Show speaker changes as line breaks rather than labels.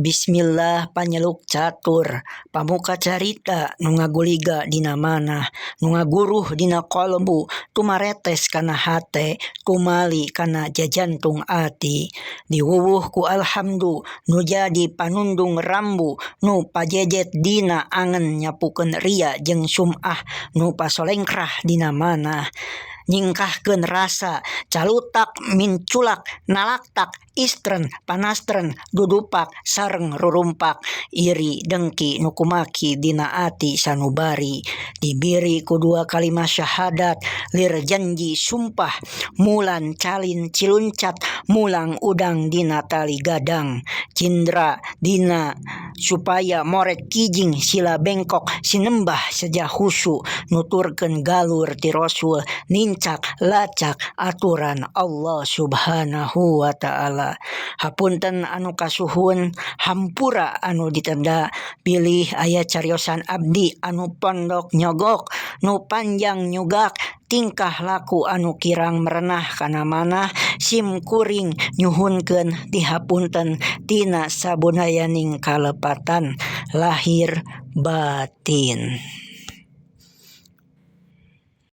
Bismillah panyeluk catur, pamuka carita nu ngaguliga dina manah, nu ngaguruh dina qalbu, tumaretes kana hate, tumali kana jajantung ati. Diwuwuh ku alhamdu, nu jadi panundung rambu, nu pajejet dina angen nyapukeun ria jeung sum'ah, nu pasolengkrah dina manah. Nyingkahkeun rasa, calutak, minculak, nalaktak, istren, panastren, dudupak, sareng rurumpak, iri, dengki, nu kumaki dina ati sanubari. Dibiri ku dua kalimat syahadat, lir janji sumpah, mulan calin ciluncat, mulang udang dina tali gadang, cindra dina supaya morek kijing sila bengkok sinembah seja husu, nuturkeun galur ti Rasul, nincak lacak aturan Allah subhanahu wa ta'ala. Hapunten anu kasuhun, hampura anu ditenda, pilih aya cariosan abdi anu pondok nyogok, nu panjang nyugak, tingkah laku anu kirang merenah kana manah, sim kuring nyuhunkeun dihapunten tina sabudayaning kalepatan lahir batin.